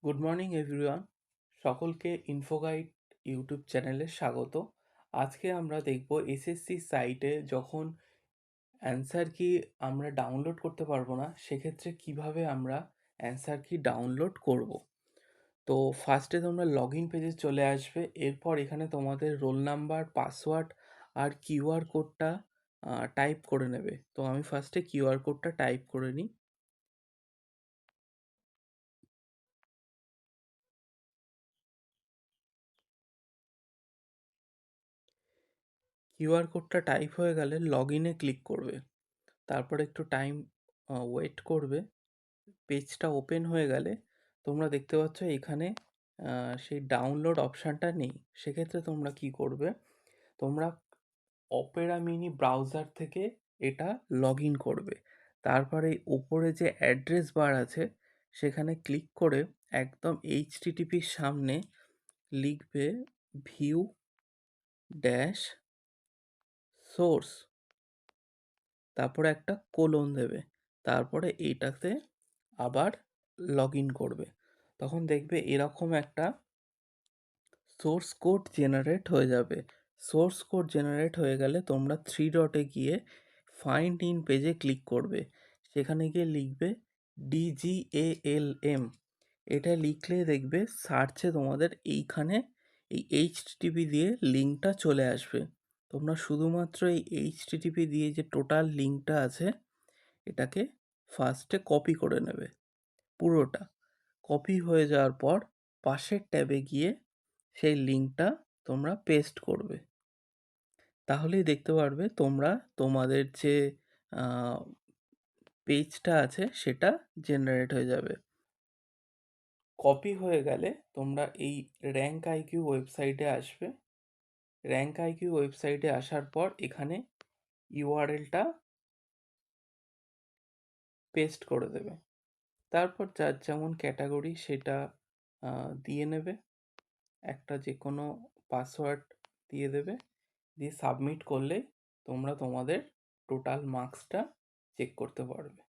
Good morning everyone, সকলকে ইনফোগাইড YouTube চ্যানেলে স্বাগত। আজকে আমরা দেখব এসএসসি সাইটে যখন অ্যান্সার কি আমরা ডাউনলোড করতে পারবো না, সেক্ষেত্রে কিভাবে আমরা অ্যান্সার কি ডাউনলোড করব। তো ফার্স্টে তোমরা লগ ইন পেজে চলে আসবে। এরপর এখানে তোমাদের রোল নাম্বার, পাসওয়ার্ড আর কিউআর কোডটা টাইপ করে নেবে। তো আমি ফার্স্টে কিউআর কোডটা টাইপ করে নিই। কিউআর কোডটা টাইপ হয়ে গেলে লগ ইনে ক্লিক করবে। তারপর একটু টাইম ওয়েট করবে। পেজটা ওপেন হয়ে গেলে তোমরা দেখতে পাচ্ছ এখানে সেই ডাউনলোড অপশানটা নেই। সেক্ষেত্রে তোমরা কি করবে, তোমরা অপেরা মিনি ব্রাউজার থেকে এটা লগ ইন করবে। তারপরে ওপরে যে অ্যাড্রেস বার আছে সেখানে ক্লিক করে একদম এইচটিটিপির সামনে লিখবে ভিউ ড্যাশ সোর্স, তারপরে একটা কোলন দেবে। তারপরে এইটাতে আবার লগ ইন করবে। তখন দেখবে এরকম একটা সোর্স কোড জেনারেট হয়ে যাবে। সোর্স কোড জেনারেট হয়ে গেলে তোমরা থ্রি ডটে গিয়ে ফাইন্ড ইন পেজে ক্লিক করবে। সেখানে গিয়ে লিখবে DGALM। এটা লিখলে দেখবে সার্চে তোমাদের এইখানে এই এইচটিটিপি দিয়ে লিঙ্কটা চলে আসবে। তোমরা শুধুমাত্র এই এইচটিটিপি দিয়ে যে টোটাল লিঙ্কটা আছে এটাকে ফার্স্টে কপি করে নেবে পুরোটা। কপি হয়ে যাওয়ার পর পাশের ট্যাবে গিয়ে সেই লিঙ্কটা তোমরা পেস্ট করবে। তাহলেই দেখতে পারবে তোমরা তোমাদের যে পেজটা আছে সেটা জেনারেট হয়ে যাবে। কপি হয়ে গেলে তোমরা এই র্যাঙ্ক আইকিউ ওয়েবসাইটে আসবে। র্যাঙ্ক আইকিউ ওয়েবসাইটে আসার পর এখানে ইউআরএলটা পেস্ট করে দেবে। তারপর যার যেমন ক্যাটাগরি সেটা দিয়ে নেবে। একটা যে কোনো পাসওয়ার্ড দিয়ে দেবে, দিয়ে সাবমিট করলে তোমরা তোমাদের টোটাল মার্কসটা চেক করতে পারবে।